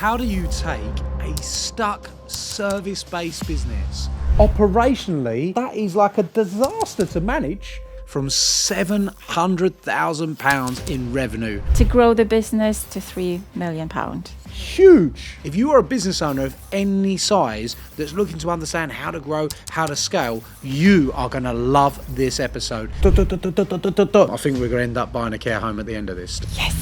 How do you take a stuck service-based business Operationally, that is like a disaster to manage. from £700,000 in revenue? To grow the business to £3 million. Huge. If you are a business owner of any size that's looking to understand how to grow, how to scale, you are going to love this episode. I think we're going to end up buying a care home at the end of this. Yes.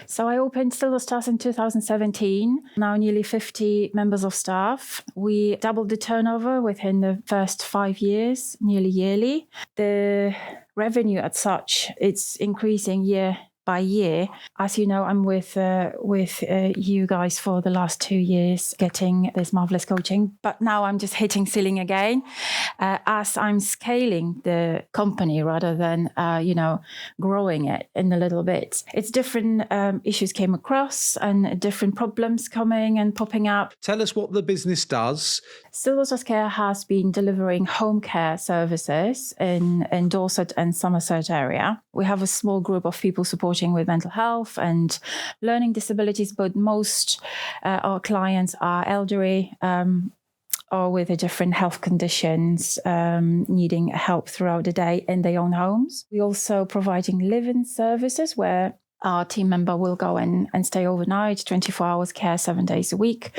So I opened Silverstars in 2017, now nearly 50 members of staff. We doubled the turnover within the first 5 years, nearly yearly. The revenue as such, it's increasing year by year. As you know, I'm with you guys for the last 2 years getting this marvelous coaching, but now I'm just hitting ceiling again as I'm scaling the company rather than, growing it in a little bit. It's different issues came across and different problems coming and popping up. Tell us what the business does. Silverstars Care has been delivering home care services in Dorset and Somerset area. We have a small group of people supporting with mental health and learning disabilities, but most our clients are elderly or with a different health conditions, needing help throughout the day in their own homes. We're also providing Liv-In services where our team member will go in and stay overnight, 24 hours care, 7 days a week,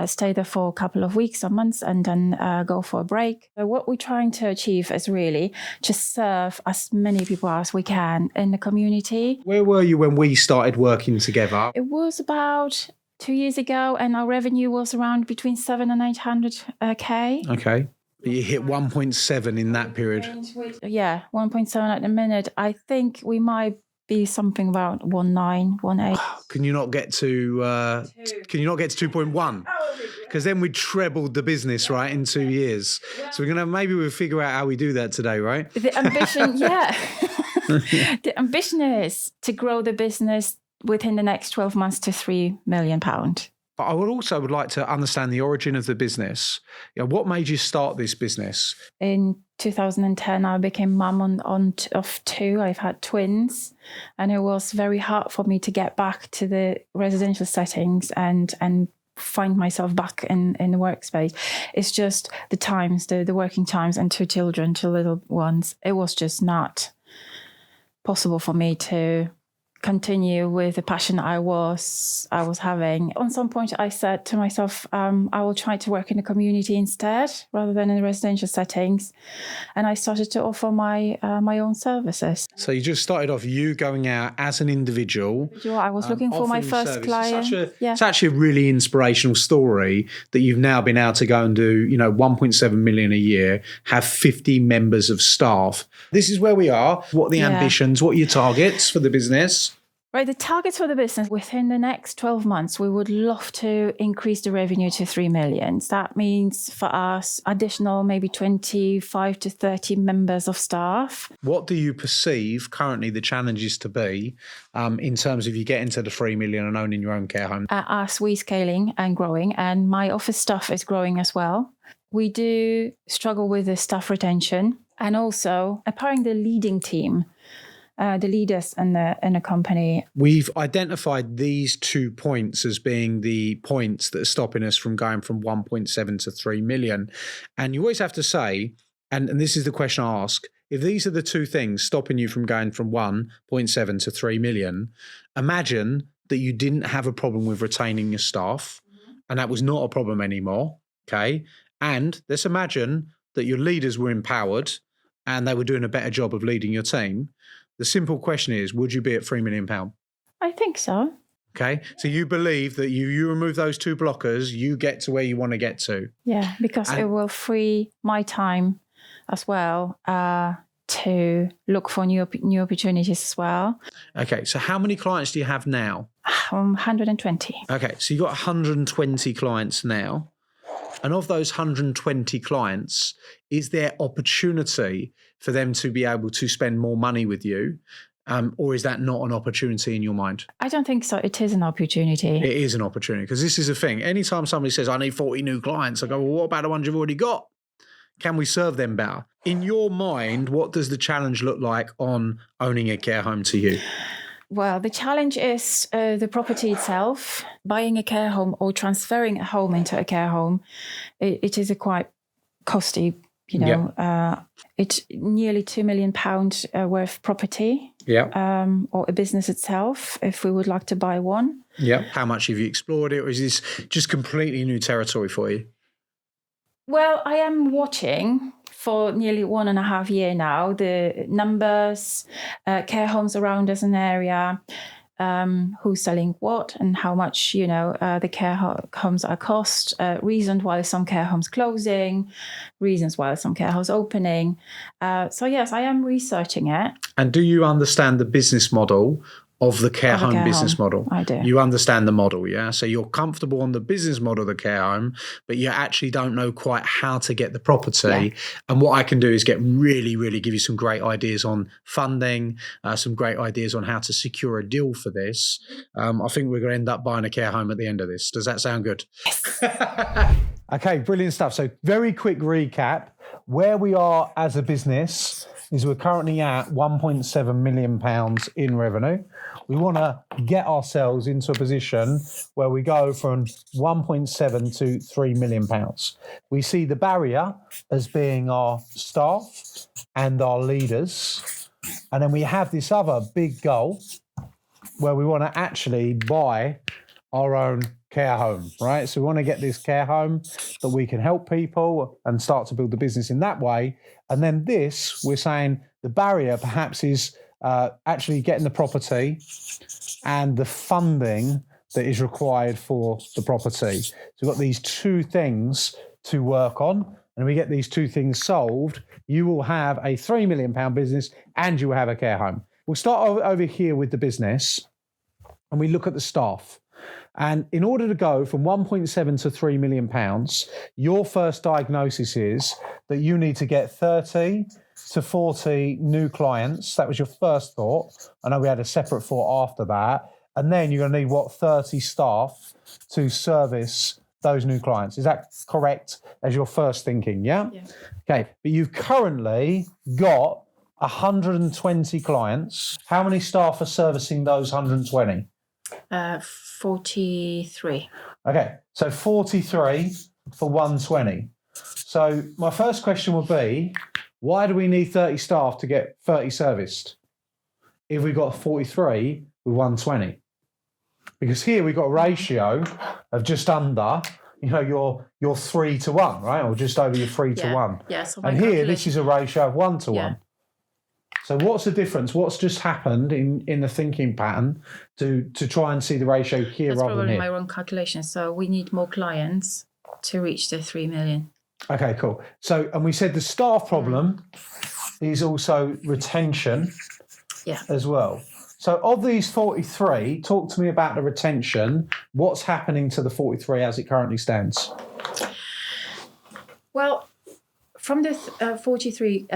stay there for a couple of weeks or months and then go for a break. So what we're trying to achieve is really just serve as many people as we can in the community. Where were you when we started working together? It was about 2 years ago and our revenue was around between 700 and 800K. Okay. You hit 1.7 in that period. Yeah, 1.7 at the minute. I think we might be something about 1.9, 1.8. Can you not get to 2.1? Because then we trebled the business, right, in 2 years. Yeah. So we'll figure out how we do that today, right? The ambition, yeah. The ambition is to grow the business within the next 12 months to £3 million. But I would like to understand the origin of the business. What made you start this business? In 2010, I became mum of two. I've had twins, and it was very hard for me to get back to the residential settings and find myself back in the workspace. It's just the times, the working times, and two children, two little ones. It was just not possible for me to continue with the passion I was having. On some point, I said to myself, I will try to work in the community instead, rather than in residential settings. And I started to offer my own services. So you just started off you going out as an individual. I was looking for my first client. It's actually a really inspirational story that you've now been able to go and do, 1.7 million a year, have 50 members of staff. This is where we are. What are the ambitions? What are your targets for the business? Right, the targets for the business within the next 12 months, we would love to increase the revenue to 3 million. That means for us, additional maybe 25 to 30 members of staff. What do you perceive currently the challenges to be in terms of you getting to the 3 million and owning your own care home? As we scaling and growing, and my office staff is growing as well. We do struggle with the staff retention and also empowering the leading team. The leaders in the company. We've identified these 2 points as being the points that are stopping us from going from 1.7 to 3 million. And you always have to say, and this is the question I ask, if these are the two things stopping you from going from 1.7 to 3 million, imagine that you didn't have a problem with retaining your staff, and that was not a problem anymore, okay? And let's imagine that your leaders were empowered and they were doing a better job of leading your team. The simple question is, would you be at £3 million? I think so. Okay. So you believe that you remove those two blockers, you get to where you want to get to. Yeah, because it will free my time as well to look for new opportunities as well. Okay. So how many clients do you have now? 120. Okay. So you've got 120 clients now. And of those 120 clients, is there opportunity for them to be able to spend more money with you? Or is that not an opportunity in your mind? I don't think so. It is an opportunity. It is an opportunity because this is the thing. Anytime somebody says, I need 40 new clients, I go, well, what about the ones you've already got? Can we serve them better? In your mind, what does the challenge look like on owning a care home to you? Well, the challenge is the property itself. Buying a care home or transferring a home into a care home, it is a quite costly, it's nearly £2 million worth property. Yeah. Or a business itself, if we would like to buy one. Yeah. How much have you explored it, or is this just completely new territory for you? Well, I am watching for nearly 1.5 years now the numbers, care homes around us in the area, who's selling what and how much, the care homes are cost, reasons why some care homes closing, reasons why some care homes opening. So yes, I am researching it. And do you understand the business model of the care home business model? I do. You understand the model, yeah? So you're comfortable on the business model of the care home, but you actually don't know quite how to get the property. Yeah. And what I can do is really give you some great ideas on funding, some great ideas on how to secure a deal for this. I think we're going to end up buying a care home at the end of this. Does that sound good? Yes. Okay, brilliant stuff. So very quick recap. Where we are as a business is we're currently at £1.7 million in revenue. We want to get ourselves into a position where we go from 1.7 to £3 million. We see the barrier as being our staff and our leaders. And then we have this other big goal where we want to actually buy our own care home, right? So we want to get this care home that we can help people and start to build the business in that way. And then this, we're saying the barrier perhaps is actually getting the property and the funding that is required for the property. So we've got these two things to work on. And we get these two things solved, you will have a £3 million business and you will have a care home. We'll start over here with the business and we look at the staff. And in order to go from 1.7 to £3 million, your first diagnosis is that you need to get 30 to 40 new clients. That was your first thought. I know we had a separate thought after that. And then you're going to need, 30 staff to service those new clients. Is that correct as your first thinking, yeah? Okay, but you've currently got 120 clients. How many staff are servicing those 120? 43. Okay, so 43 for 120. So my first question would be, why do we need 30 staff to get 30 serviced if we've got 43 with 120? Because here we've got a ratio of just under, you're 3 to 1, right? Or just over your 3 to 1. Yeah, so and here, this is a ratio of 1 to 1. So what's the difference? What's just happened in the thinking pattern to try and see the ratio here That's rather than here? That's probably my wrong calculation. So we need more clients to reach the 3 million. Okay, cool. So, and we said the staff problem is also retention as well. So of these 43, talk to me about the retention. What's happening to the 43 as it currently stands? Well, from the 43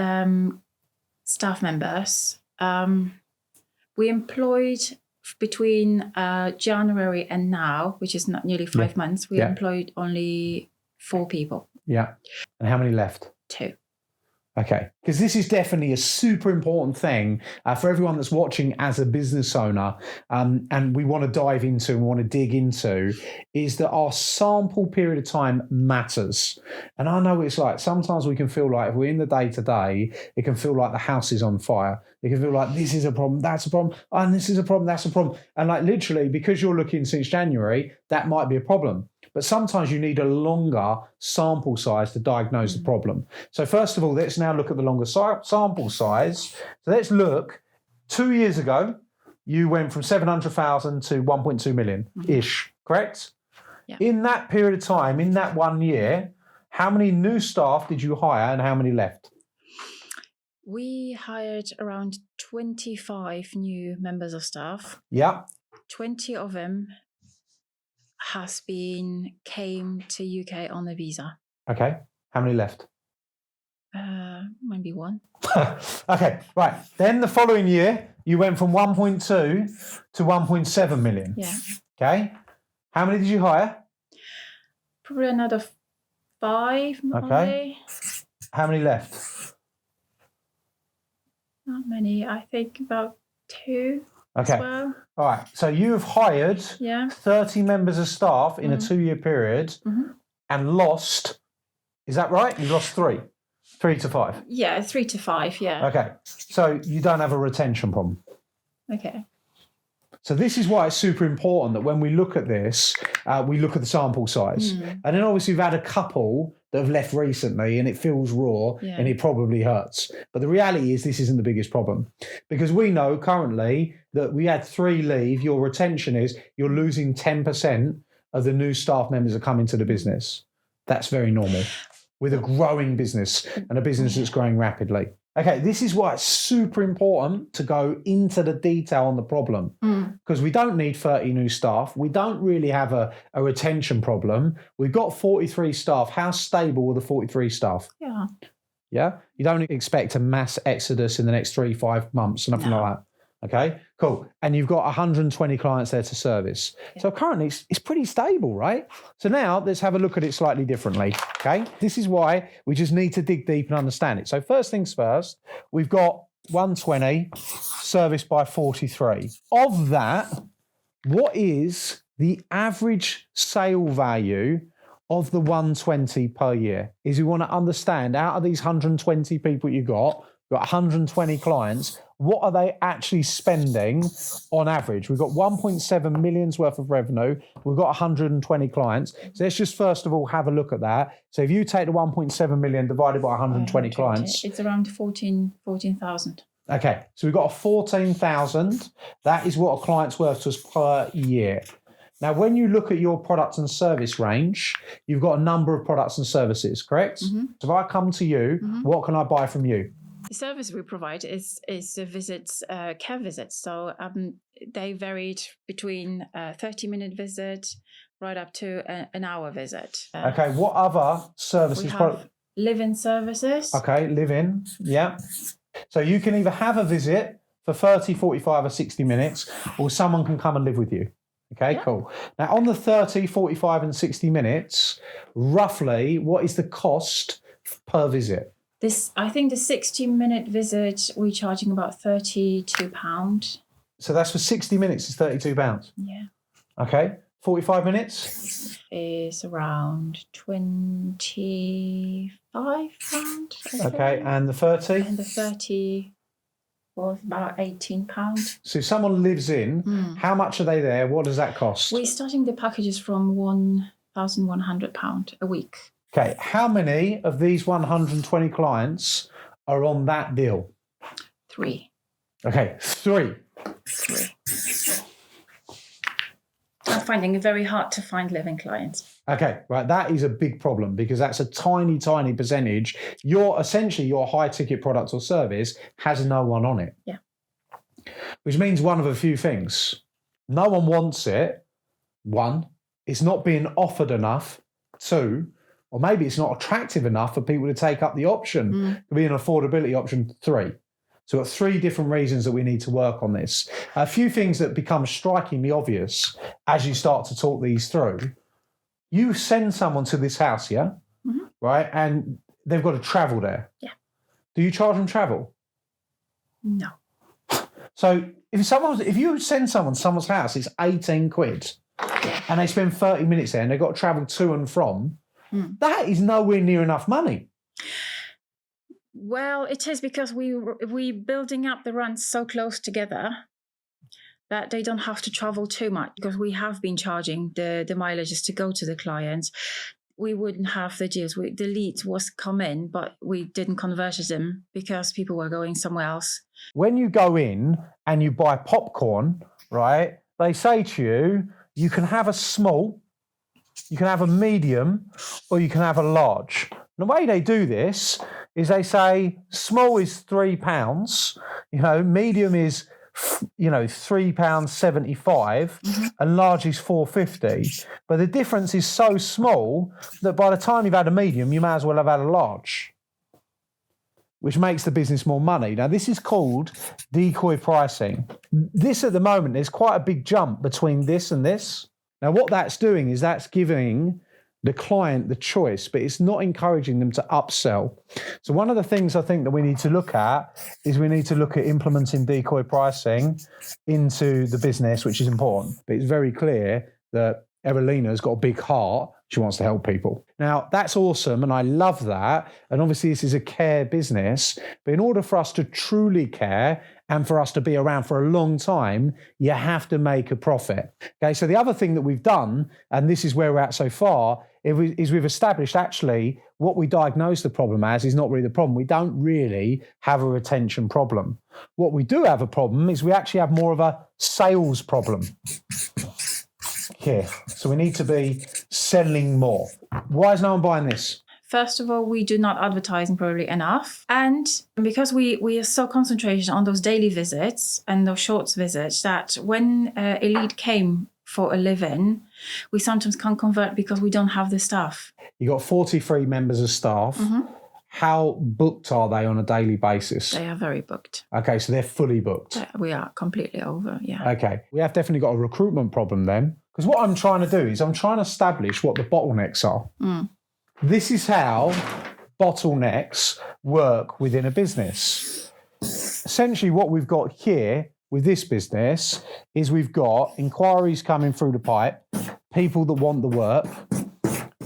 staff members, we employed between January and now, which is not nearly 5 months, we employed only 4 people. Yeah. And how many left? 2. Okay, because this is definitely a super important thing for everyone that's watching as a business owner, and we want to dive into and we want to dig into, is that our sample period of time matters. And I know it's like sometimes we can feel like if we're in the day-to-day, it can feel like the house is on fire. It can feel like this is a problem, that's a problem, and this is a problem, that's a problem. And like literally, because you're looking since January, that might be a problem. But sometimes you need a longer sample size to diagnose the problem. So first of all, let's now look at the longer sample size. So let's look, 2 years ago, you went from 700,000 to 1.2 million-ish, correct? Yeah. In that period of time, in that 1 year, how many new staff did you hire and how many left? We hired around 25 new members of staff. Yeah. 20 of them came to UK on a visa. Okay. How many left? Maybe 1. Okay, right. Then the following year, you went from 1.2 to 1.7 million. Yeah. Okay. How many did you hire? Probably another 5. Okay. How many left? Not many. I think about 2. Okay. as well. All right. So you've hired Yeah. 30 members of staff in a 2-year period and lost, is that right? You lost 3 to 5. Yeah, 3 to 5. Yeah. Okay. So you don't have a retention problem. Okay. So this is why it's super important that when we look at this, we look at the sample size. And then obviously we've had a couple that have left recently and it feels raw and it probably hurts. But the reality is this isn't the biggest problem, because we know currently that we had 3 leave. Your retention is you're losing 10% of the new staff members that come into the business. That's very normal with a growing business and a business that's growing rapidly. Okay, this is why it's super important to go into the detail on the problem, because we don't need 30 new staff. We don't really have a retention problem. We've got 43 staff. How stable are the 43 staff? Yeah. Yeah? You don't expect a mass exodus in the next 3-5 months, nothing like that. Okay, cool. And you've got 120 clients there to service. Yeah. So currently it's pretty stable, right? So now let's have a look at it slightly differently, okay? This is why we just need to dig deep and understand it. So first things first, we've got 120 serviced by 43. Of that, what is the average sale value of the 120 per year? Is we want to understand out of these 120 people you've got 120 clients, what are they actually spending on average? We've got 1.7 million's worth of revenue. We've got 120 clients. So let's just first of all have a look at that. So if you take the 1.7 million divided by 120 clients. It's around 14,000. Okay, so we've got a 14,000. That is what a client's worth to us per year. Now, when you look at your product and service range, you've got a number of products and services, correct? So if I come to you, what can I buy from you? The service we provide is the visits, care visits. So they varied between a 30-minute visit right up to an hour visit. Okay, what other services? We have live-in services. Okay, live-in, yeah. So you can either have a visit for 30, 45 or 60 minutes, or someone can come and live with you. Okay, cool. Now on the 30, 45 and 60 minutes, roughly what is the cost per visit? I think the 60-minute visit, we're charging about £32. So that's for 60 minutes, it's £32? Yeah. Okay. 45 minutes? Is around £25. Okay, and the 30? And the 30 was about £18. So if someone lives in, how much are they there? What does that cost? We're starting the packages from £1,100 a week. Okay, how many of these 120 clients are on that deal? 3. Okay, 3. I'm finding it very hard to find living clients. Okay, right, that is a big problem because that's a tiny, tiny percentage. Your high ticket product or service has no one on it. Yeah. Which means one of a few things. No one wants it. 1, it's not being offered enough. 2, or maybe it's not attractive enough for people to take up the option. It could be an affordability option. 3. So we've got 3 different reasons that we need to work on this. A few things that become strikingly obvious as you start to talk these through. You send someone to this house, yeah? Right? And they've got to travel there. Yeah. Do you charge them travel? No. So if you send someone to someone's house, it's 18 quid and they spend 30 minutes there and they've got to travel to and from, that is nowhere near enough money. Well, it is because we're building up the runs so close together that they don't have to travel too much, because we have been charging the mileages to go to the clients. We wouldn't have the deals. The leads was come in, but we didn't convert them because people were going somewhere else. When you go in and you buy popcorn, right, they say to you, you can have a small, you can have a medium, or you can have a large. And the way they do this is they say small is £3, medium is £3.75, and large is £4.50. But the difference is so small that by the time you've had a medium, you may as well have had a large, which makes the business more money. Now, this is called decoy pricing. This at the moment, there's quite a big jump between this and this. Now, what that's doing is that's giving the client the choice, but it's not encouraging them to upsell. So one of the things I think that we need to look at is we need to look at implementing Decoy pricing into the business, which is important. But it's very clear that Ewelina's got a big heart. She wants to help people. Now, that's awesome, and I love that. And obviously, this is a care business. But in order for us to truly care and for us to be around for a long time, you have to make a profit. Okay, so the other thing that we've done, and this is where we're at so far, is we've established actually what we diagnose the problem as is not really the problem. We don't really have a retention problem. What we do have a problem is we actually have more of a sales problem here. So we need to be selling more. Why is no one buying this? First of all, we do not advertise probably enough. And because we are so concentrated on those daily visits and those short visits that when a lead came for a live-in, we sometimes can't convert because we don't have the staff. You got 43 members of staff. Mm-hmm. How booked are they on a daily basis? They are very booked. Okay, so they're fully booked. We are completely over, yeah. Okay, we have definitely got a recruitment problem then. Because what I'm trying to do is I'm trying to establish what the bottlenecks are. Mm. This is how bottlenecks work within a business. Essentially what we've got here with this business is we've got inquiries coming through the pipe, people that want the work,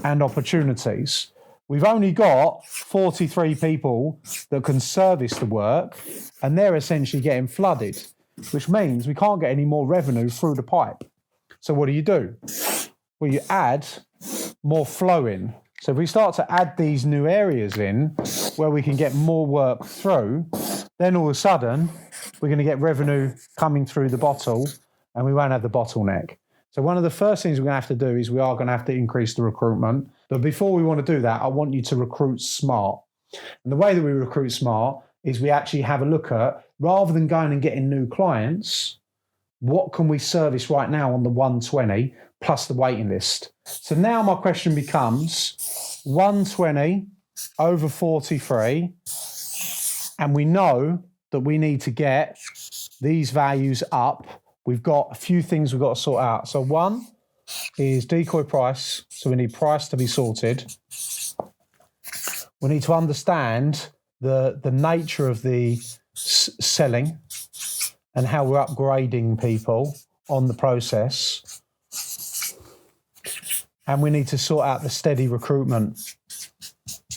and opportunities. We've only got 43 people that can service the work, and they're essentially getting flooded, which means we can't get any more revenue through the pipe. So what do? Well, you add more flow in. So if we start to add these new areas in where we can get more work through, then all of a sudden we're going to get revenue coming through the bottle and we won't have the bottleneck. So one of the first things we're going to have to do is we are going to have to increase the recruitment. But before we want to do that, I want you to recruit smart. And the way that we recruit smart is we actually have a look at, rather than going and getting new clients, what can we service right now on the 120 plus the waiting list? So now my question becomes 120 over 43, and we know that we need to get these values up. We've got a few things we've got to sort out. So one is Decoy price. So we need price to be sorted. We need to understand the nature of the selling and how we're upgrading people on the process. And we need to sort out the steady recruitment.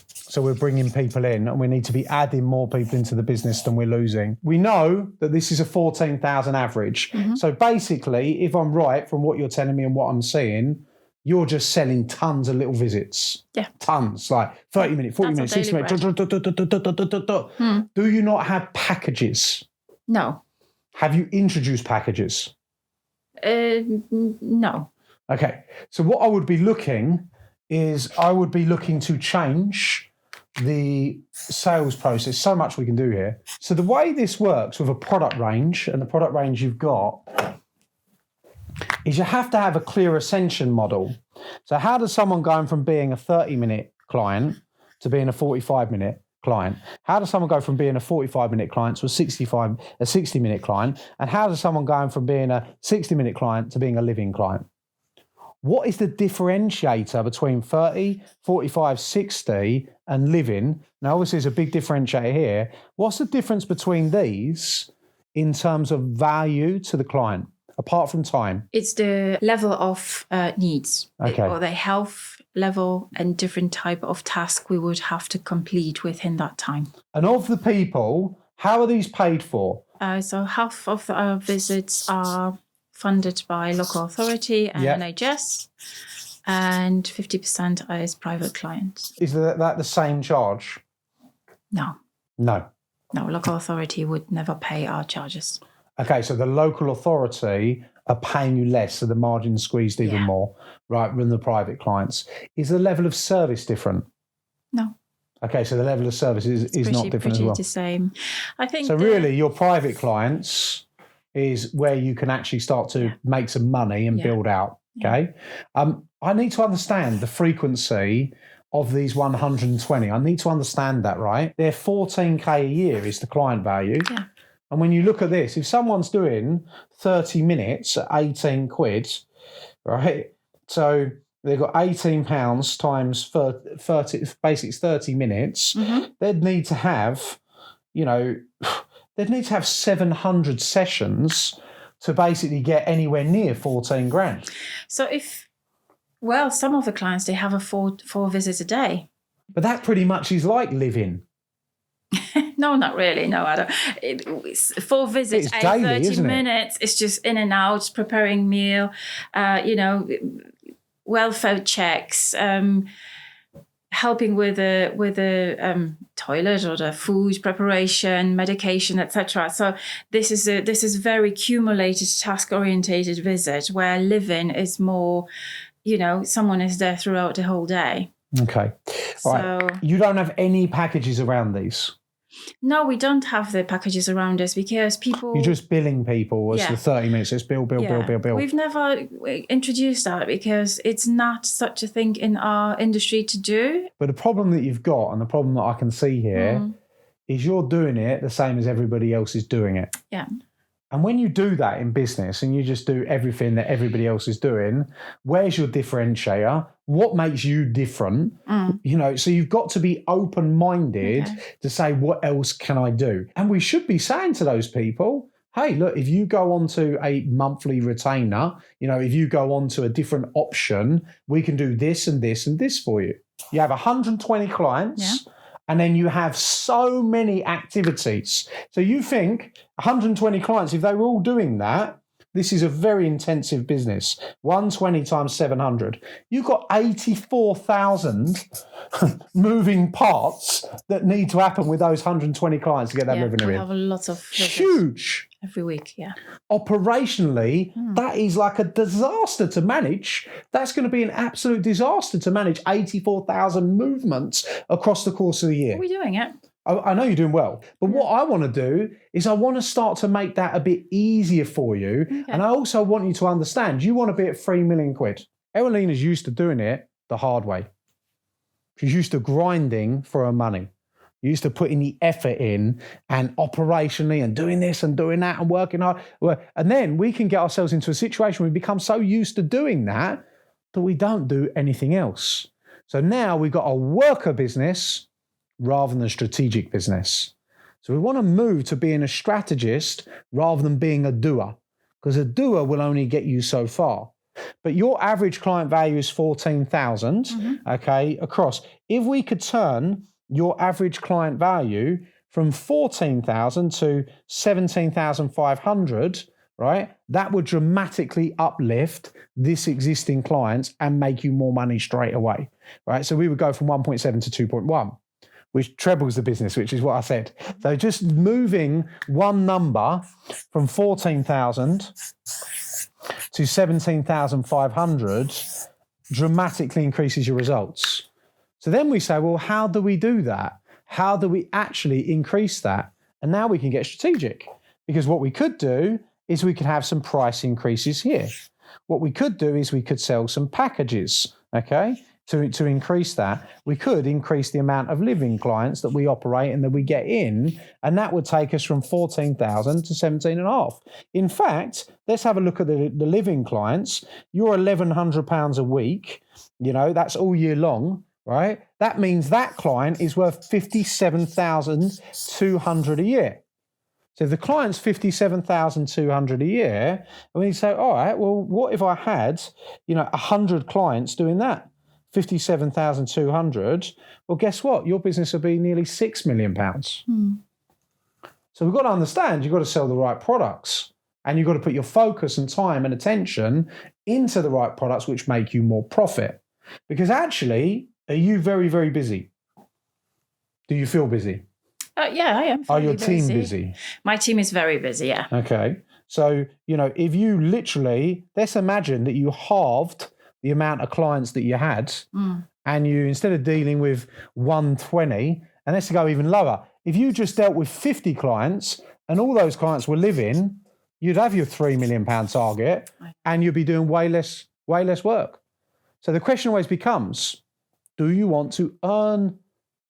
So we're bringing people in and we need to be adding more people into the business than we're losing. We know that this is a 14,000 average. Mm-hmm. So basically, if I'm right from what you're telling me and what I'm seeing, you're just selling tons of little visits. Yeah. Tons, like 30 minutes, 40 minutes, 60 minutes. Do you not have packages? No. Have you introduced packages? No. Okay. So what I would be looking to change the sales process. So much we can do here. So the way this works with a product range and the product range you've got is you have to have a clear ascension model. So how does someone go from being a 30-minute client to being a 45-minute client? How does someone go from being a 45-minute client to a 60-minute client? And how does someone go from being a 60-minute client to being a living client? What is the differentiator between 30, 45, 60 and living? Now, obviously, there's a big differentiator here. What's the difference between these in terms of value to the client, apart from time? It's the level of needs, okay, or the health level and different type of task we would have to complete within that time. And of the people, how are these paid for? So half of our visits are funded by local authority and NHS, and 50% is private clients. Is that the same charge? No. No. No, local authority would never pay our charges. Okay, so the local authority are paying you less, so the margin's squeezed even more, right, than the private clients. Is the level of service different? No. Okay, so the level of service is not different as well. Pretty the same. I think so really, your private clients is where you can actually start to make some money and build out, okay? I need to understand the frequency of these 120. I need to understand that, right? They're 14K a year is the client value. Yeah. And when you look at this, if someone's doing 30 minutes at 18 quid, right? So they've got £18 times 30, basically it's 30 minutes. They'd need to have, they'd need to have 700 sessions to basically get anywhere near 14 grand. So some of the clients, they have a four visits a day. But that pretty much is like Liv-In. No, not really. No, I don't. It's 4 visits, It's daily, 30 isn't it? minutes. It's just in and out, preparing meal, welfare checks, helping with the toilet or the food preparation, medication, etc. So this is very cumulated, task-orientated visit, where Liv-In is more, someone is there throughout the whole day. Okay. All right. You don't have any packages around these? No, we don't have the packages around us because people... You're just billing people as the 30 minutes. It's bill. We've never introduced that because it's not such a thing in our industry to do. But the problem that you've got, and the problem that I can see here, is you're doing it the same as everybody else is doing it. Yeah. And when you do that in business and you just do everything that everybody else is doing, where's your differentiator? What makes you different? So you've got to be open-minded to say, what else can I do? And we should be saying to those people, hey, look, if you go on to a monthly retainer, if you go on to a different option, we can do this and this and this for you. You have 120 clients. Yeah. And then you have so many activities. So you think 120 clients, if they were all doing that, this is a very intensive business. 120 times 700. You've got 84,000 moving parts that need to happen with those 120 clients to get that revenue in. We have a lot of visits. Huge. Every week, yeah. Operationally, that is like a disaster to manage. That's going to be an absolute disaster to manage 84,000 movements across the course of the year. We're doing it. I know you're doing well. But what I want to do is I want to start to make that a bit easier for you. Okay. And I also want you to understand, you want to be at 3 million quid. Ewelina's used to doing it the hard way. She's used to grinding for her money. Used to putting the effort in and operationally and doing this and doing that and working hard. And then we can get ourselves into a situation where we become so used to doing that we don't do anything else. So now we've got a worker business rather than a strategic business. So we want to move to being a strategist rather than being a doer, because a doer will only get you so far. But your average client value is 14,000, okay, across. If we could turn your average client value from 14,000 to 17,500, right? That would dramatically uplift this existing clients and make you more money straight away, right? So we would go from 1.7 to 2.1, which trebles the business, which is what I said. So just moving one number from 14,000 to 17,500 dramatically increases your results. So then we say, well, how do we do that? How do we actually increase that? And now we can get strategic, because what we could do is we could have some price increases here. What we could do is we could sell some packages, okay, to increase that. We could increase the amount of Liv-In clients that we operate and that we get in, and that would take us from 14,000 to 17.5. In fact, let's have a look at the Liv-In clients. You're £1,100 a week, that's all year long. Right? That means that client is worth 57,200 a year. So if the client's 57,200 a year, and we say, all right, well, what if I had, 100 clients doing that? 57,200. Well, guess what? Your business will be nearly £6 million. So we've got to understand, you've got to sell the right products, and you've got to put your focus and time and attention into the right products which make you more profit. Because actually, are you very, very busy? Do you feel busy? Yeah, I am. Are your team busy? My team is very busy, yeah. Okay. So, if you literally, let's imagine that you halved the amount of clients that you had, and you, instead of dealing with 120, and let's go even lower, if you just dealt with 50 clients and all those clients were Liv-In, you'd have your £3 million target and you'd be doing way less work. So the question always becomes, do you want to earn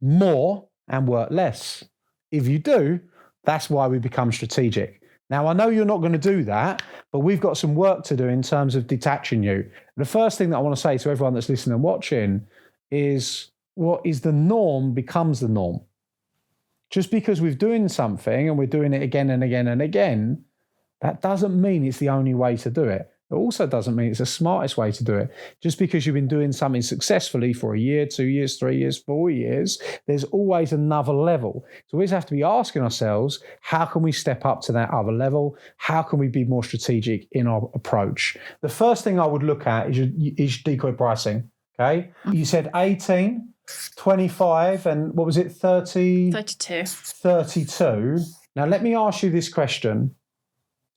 more and work less? If you do, that's why we become strategic. Now, I know you're not going to do that, but we've got some work to do in terms of detaching you. The first thing that I want to say to everyone that's listening and watching is what is the norm becomes the norm. Just because we're doing something and we're doing it again and again and again, that doesn't mean it's the only way to do it. It also doesn't mean it's the smartest way to do it. Just because you've been doing something successfully for a year, 2 years, 3 years, 4 years, there's always another level. So we always have to be asking ourselves, how can we step up to that other level? How can we be more strategic in our approach? The first thing I would look at is Decoy pricing, okay? You said 18, 25, and what was it, 30? 32. 32. Now, let me ask you this question.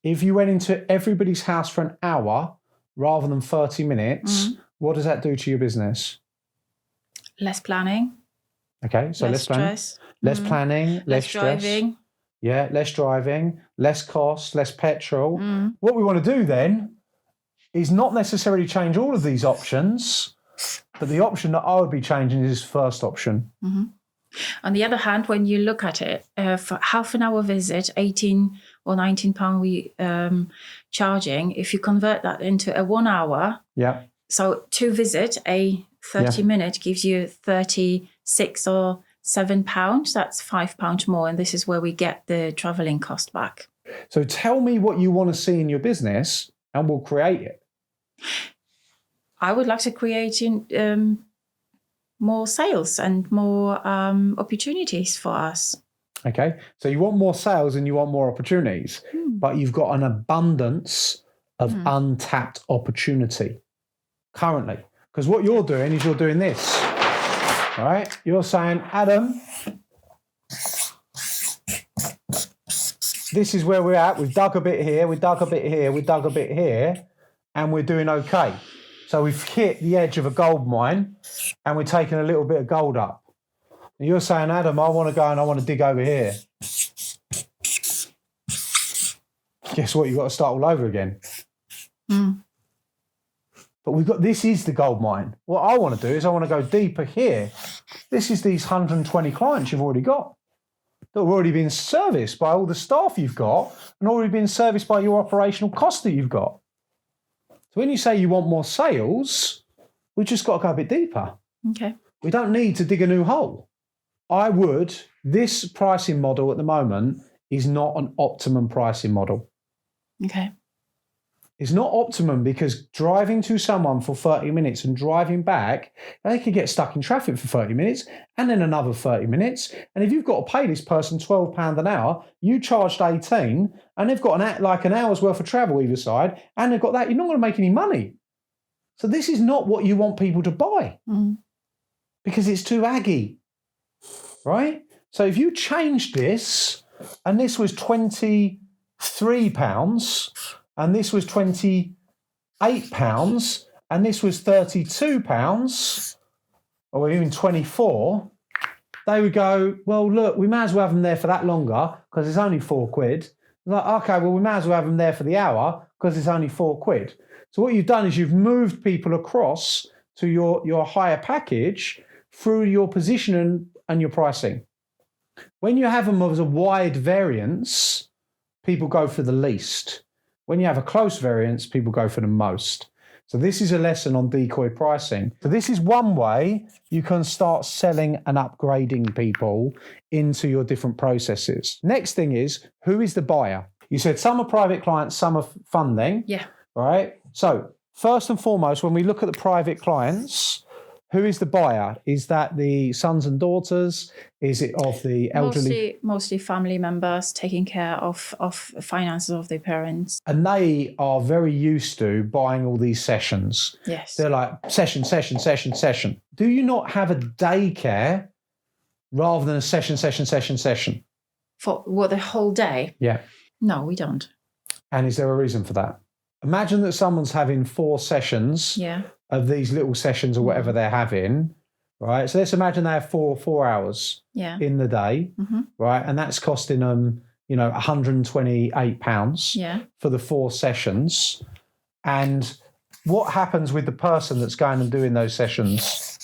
If you went into everybody's house for an hour rather than 30 minutes, what does that do to your business? Less planning. Okay, so less planning. Stress. Less planning, less stress. Driving. Yeah, less driving, less cost, less petrol. What we want to do then is not necessarily change all of these options, but the option that I would be changing is first option. On the other hand, when you look at it, for half an hour visit, 18 or 19 pound we charging, if you convert that into a 1 hour, so to visit a 30 minute gives you 36 or £7, that's £5 more, and this is where we get the traveling cost back. So tell me what you want to see in your business and we'll create it. I would like to create more sales and more opportunities for us. Okay, so you want more sales and you want more opportunities, but you've got an abundance of untapped opportunity currently. Because what you're doing is you're doing this, all right? You're saying, Adam, this is where we're at. We've dug a bit here, we dug a bit here, we dug a bit here, and we're doing okay. So we've hit the edge of a gold mine and we're taking a little bit of gold up. And you're saying, Adam, I want to go and I want to dig over here. Guess what? You've got to start all over again. But this is the gold mine. What I want to do is I want to go deeper here. This is these 120 clients you've already got that have already been serviced by all the staff you've got and already been serviced by your operational cost that you've got. So when you say you want more sales, we've just got to go a bit deeper. Okay. We don't need to dig a new hole. This pricing model at the moment is not an optimum pricing model. Okay. It's not optimum because driving to someone for 30 minutes and driving back, they could get stuck in traffic for 30 minutes and then another 30 minutes. And if you've got to pay this person £12 an hour, you charged 18 and they've got an hour's worth of travel either side and they've got that, you're not going to make any money. So this is not what you want people to buy because it's too aggy, right? So if you changed this and this was £23 and this was £28 and this was £32 or even 24, they would go, well, look, we may as well have them there for that longer because it's only £4. Like, okay, well, we may as well have them there for the hour because it's only £4. So what you've done is you've moved people across to your higher package through your position and your pricing. When you have them as a wide variance, people go for the least. When you have a close variance, people go for the most. So this is a lesson on decoy pricing. So this is one way you can start selling and upgrading people into your different processes. Next thing is, who is the buyer? You said some are private clients, some are funding. Yeah. Right? So first and foremost, when we look at the private clients, who is the buyer? Is that the sons and daughters? Is it of the elderly? Mostly family members taking care of finances of their parents. And they are very used to buying all these sessions. Yes. They're like, session. Do you not have a daycare rather than a session? For what, the whole day? Yeah. No, we don't. And is there a reason for that? Imagine that someone's having 4 sessions of these little sessions or whatever they're having, right? So let's imagine they have four hours in the day, right? And that's costing them, £128 for the 4 sessions. And what happens with the person that's going and doing those sessions?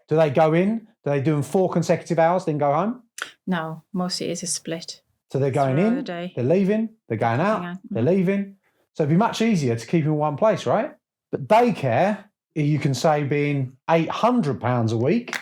Do they go in? Do they do them 4 consecutive hours, then go home? No, mostly it's a split. So they're going Throughout in, the day. they're leaving, they're going out, they're leaving. So it'd be much easier to keep them in one place, right? But daycare, you can say being £800 a week,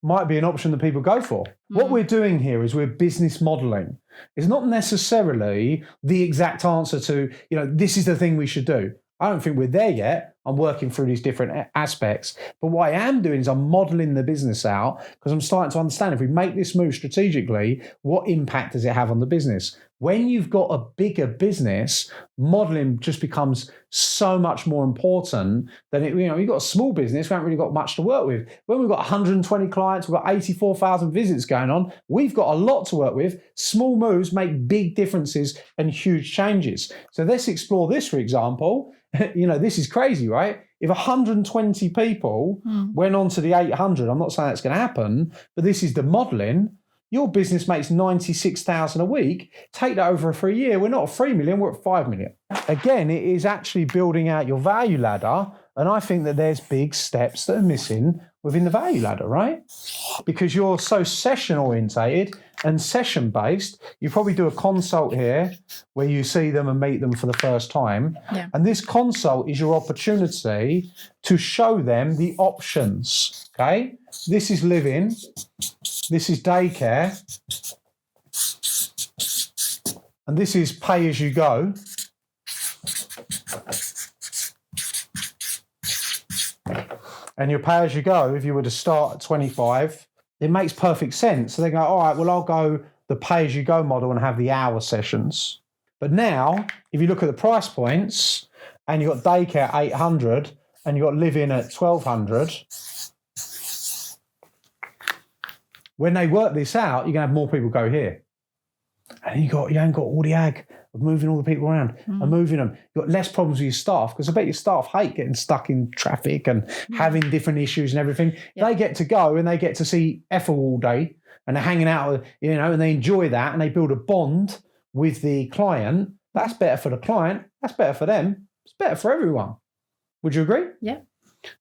might be an option that people go for. What we're doing here is we're business modeling. It's not necessarily the exact answer to, this is the thing we should do. I don't think we're there yet. I'm working through these different aspects. But what I am doing is I'm modeling the business out because I'm starting to understand if we make this move strategically, what impact does it have on the business? When you've got a bigger business, modeling just becomes so much more important than you've got a small business, we haven't really got much to work with. When we've got 120 clients, we've got 84,000 visits going on, we've got a lot to work with. Small moves make big differences and huge changes. So let's explore this, for example. This is crazy, right? If 120 people went on to the 800, I'm not saying that's going to happen, but this is the modeling. Your business makes 96,000 a week. Take that over for a year. We're not at 3 million, we're at 5 million. Again, it is actually building out your value ladder. And I think that there's big steps that are missing within the value ladder, right? Because you're so session orientated and session based, you probably do a consult here where you see them and meet them for the first time. Yeah. And this consult is your opportunity to show them the options, okay? This is Liv-In. This is Daycare. And this is pay as you go. And your pay as you go, if you were to start at 25, it makes perfect sense. So they go, all right, well, I'll go the pay as you go model and have the hour sessions. But now, if you look at the price points and you've got Daycare 800 and you've got Liv-In at 1200, when they work this out, you're going to have more people go here. And you haven't got all the ag of moving all the people around and moving them. You've got less problems with your staff because I bet your staff hate getting stuck in traffic and having different issues and everything. They get to go and they get to see Ethel all day and they're hanging out, and they enjoy that and they build a bond with the client. That's better for the client. That's better for them. It's better for everyone. Would you agree? Yeah.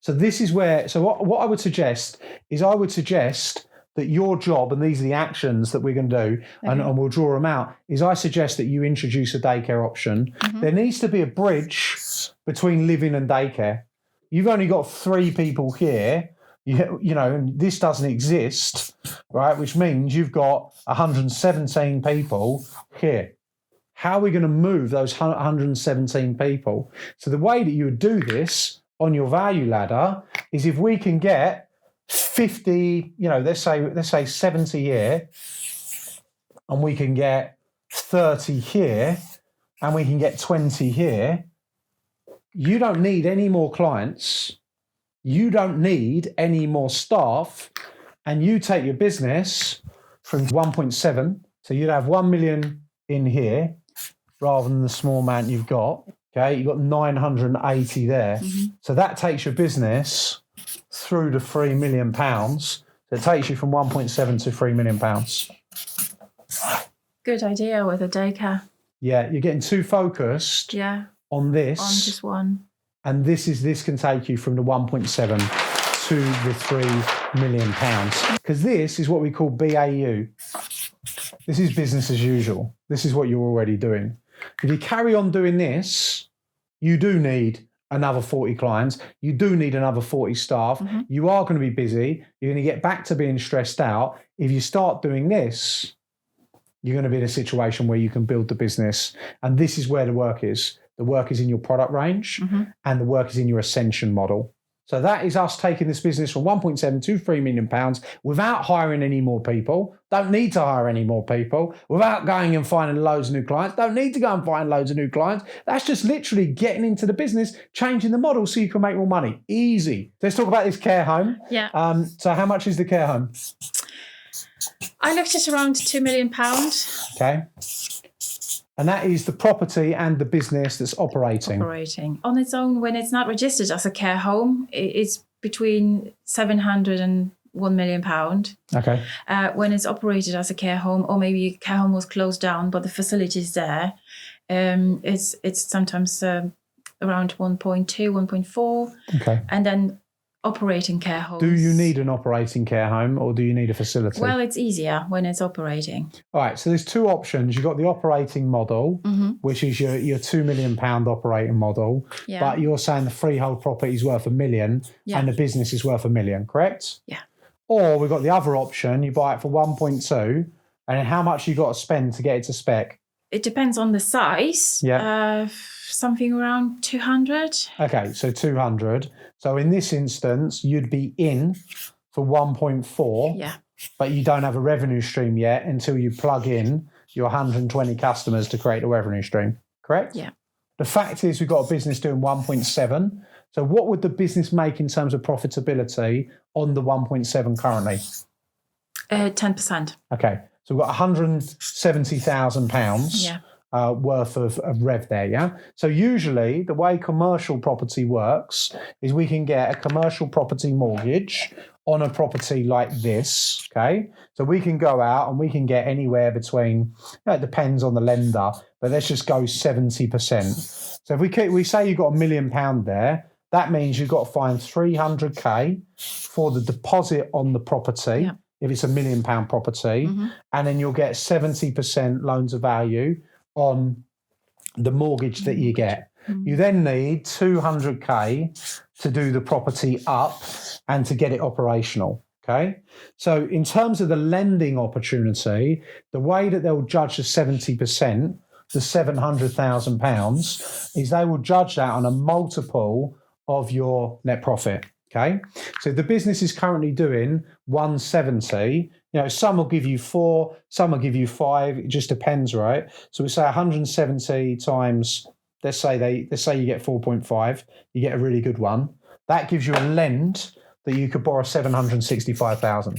So this is where, what I would suggest is that your job, and these are the actions that we're going to do, and we'll draw them out, is I suggest that you introduce a daycare option. There needs to be a bridge between Liv-In and Daycare. You've only got 3 people here, and this doesn't exist, right? Which means you've got 117 people here. How are we going to move those 117 people? So the way that you would do this on your value ladder is if we can get 50, let's say 70 here, and we can get 30 here, and we can get 20 here. You don't need any more clients. You don't need any more staff. And you take your business from 1.7. So you'd have 1 million in here rather than the small amount you've got. Okay, you've got 980 there. So that takes your business through to £3 million. So it takes you from 1.7 to £3 million. Good idea with a daycare. Yeah, you're getting too focused on this. On just one. And this can take you from the 1.7 to the £3 million. Because this is what we call BAU. This is business as usual. This is what you're already doing. If you carry on doing this, you do need another 40 clients. You do need another 40 staff. You are going to be busy. You're going to get back to being stressed out. If you start doing this, you're going to be in a situation where you can build the business. And this is where the work is. The work is in your product range and the work is in your ascension model. So that is us taking this business from 1.7 to £3 million without hiring any more people. Don't need to hire any more people. Without going and finding loads of new clients. Don't need to go and find loads of new clients. That's just literally getting into the business, changing the model so you can make more money. Easy. Let's talk about this care home. Yeah. So how much is the care home? I looked at around £2 million. Okay. And that is the property and the business that's operating. On its own, when it's not registered as a care home, it's between 700 and £1 million. Okay. When it's operated as a care home, or maybe a care home was closed down, but the facility is there, it's sometimes around 1.2, 1.4. Okay. And then operating care homes. Do you need an operating care home or do you need a facility? Well, it's easier when it's operating. All right, so there's two options. You've got the operating model, which is your £2 million operating model, but you're saying the freehold property is worth $1 million and the business is worth $1 million, correct? Yeah. Or we've got the other option, you buy it for 1.2, and how much you got to spend to get it to spec? It depends on the size. Yeah. Something around 200. Okay, so 200. So in this instance, you'd be in for 1.4. Yeah. But you don't have a revenue stream yet until you plug in your 120 customers to create a revenue stream, correct? Yeah. The fact is we've got a business doing 1.7. So what would the business make in terms of profitability on the 1.7 currently? 10%. Okay, so we've got £170,000 worth of rev there, yeah? So usually the way commercial property works is we can get a commercial property mortgage on a property like this, okay? So we can go out and we can get anywhere between, it depends on the lender, but let's just go 70%. So if we say you've got £1 million there, that means you've got to find 300K for the deposit on the property, if it's £1 million property, and then you'll get 70% loans of value on the mortgage that you get. You then need 200K to do the property up and to get it operational, okay? So in terms of the lending opportunity, the way that they'll judge the 70%, the £700,000, is they will judge that on a multiple of your net profit, okay? So if the business is currently doing 170, some will give you 4, some will give you 5. It just depends, right? So we say 170 times, let's say you get 4.5, you get a really good one. That gives you a lend that you could borrow 765,000.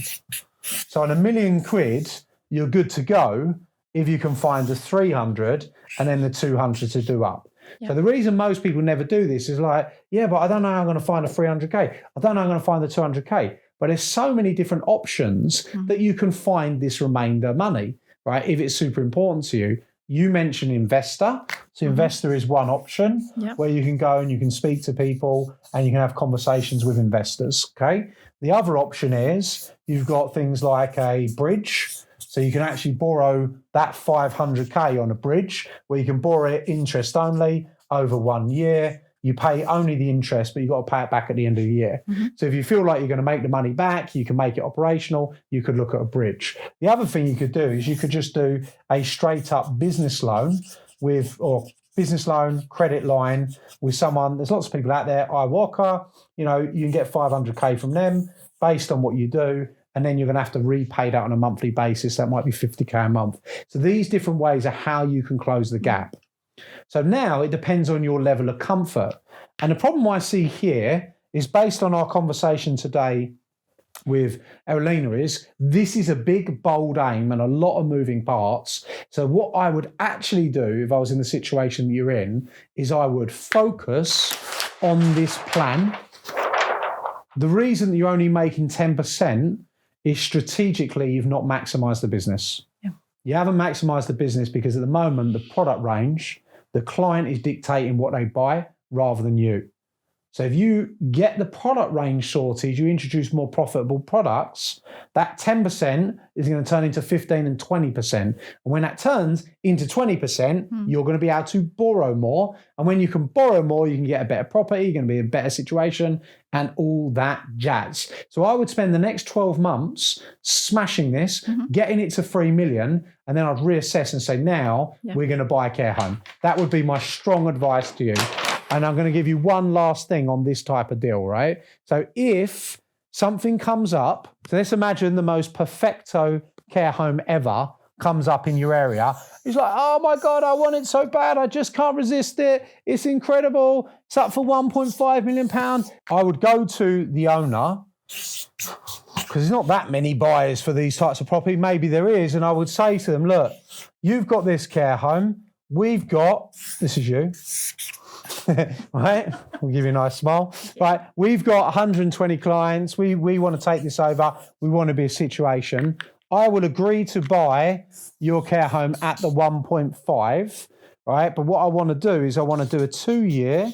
So on £1 million, you're good to go if you can find the 300 and then the 200 to do up. So the reason most people never do this is like, but I don't know how I'm going to find a 300K. I don't know how I'm going to find the 200K. But there's so many different options that you can find this remainder money, right? If it's super important to you. You mentioned investor. So investor is one option where you can go and you can speak to people and you can have conversations with investors, okay? The other option is you've got things like a bridge. So you can actually borrow that 500K on a bridge where you can borrow it interest only over 1 year. You pay only the interest, but you've got to pay it back at the end of the year. So if you feel like you're going to make the money back, you can make it operational, you could look at a bridge. The other thing you could do is you could just do a straight up business loan credit line with someone. There's lots of people out there, iWalker, you can get 500K from them based on what you do. And then you're going to have to repay that on a monthly basis. That might be 50K a month. So these different ways are how you can close the gap. So now it depends on your level of comfort. And the problem I see here is based on our conversation today with Ewelina is this is a big, bold aim and a lot of moving parts. So what I would actually do if I was in the situation that you're in is I would focus on this plan. The reason that you're only making 10% is strategically you've not maximized the business. You haven't maximized the business because at the moment, the product range, the client is dictating what they buy rather than you. So if you get the product range sorted, you introduce more profitable products, that 10% is going to turn into 15 and 20%. And when that turns into 20%, you're going to be able to borrow more. And when you can borrow more, you can get a better property, you're going to be in a better situation and all that jazz. So I would spend the next 12 months smashing this, getting it to 3 million, and then I'd reassess and say, now we're going to buy a care home. That would be my strong advice to you. And I'm going to give you one last thing on this type of deal, right? So if something comes up, so let's imagine the most perfecto care home ever comes up in your area. It's like, oh my God, I want it so bad. I just can't resist it. It's incredible. It's up for £1.5 million. I would go to the owner because there's not that many buyers for these types of property. Maybe there is. And I would say to them, look, you've got this care home. We've got, this is you. Right, we'll give you a nice smile. Right, we've got 120 clients. We want to take this over. We want to be a situation. I will agree to buy your care home at the 1.5. Right, but what I want to do is I want to do a 2-year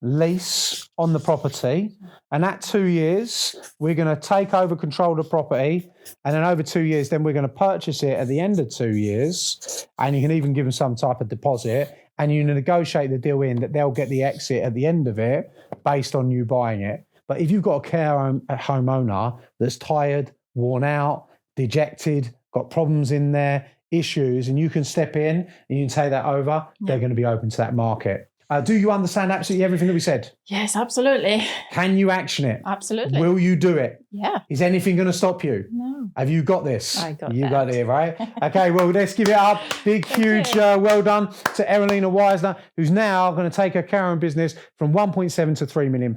lease on the property, and at 2 years, we're going to take over control of the property, and then over 2 years, then we're going to purchase it at the end of 2 years, and you can even give them some type of deposit, and you negotiate the deal in that they'll get the exit at the end of it based on you buying it. But if you've got a care home homeowner that's tired, worn out, dejected, got problems in there, issues, and you can step in and you can take that over, they're going to be open to that market. Do you understand absolutely everything that we said? Yes, absolutely. Can you action it? Absolutely. Will you do it? Yeah. Is anything going to stop you? No. Have you got this? I got You that. got it, right? Okay, well, let's give it up. Big, huge well done to Ewelina Wisner, who's now going to take her care home business from 1.7 to £3 million.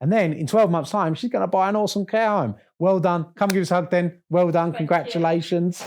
And then in 12 months' time, she's going to buy an awesome care home. Well done. Come give us a hug then. Well done. Congratulations.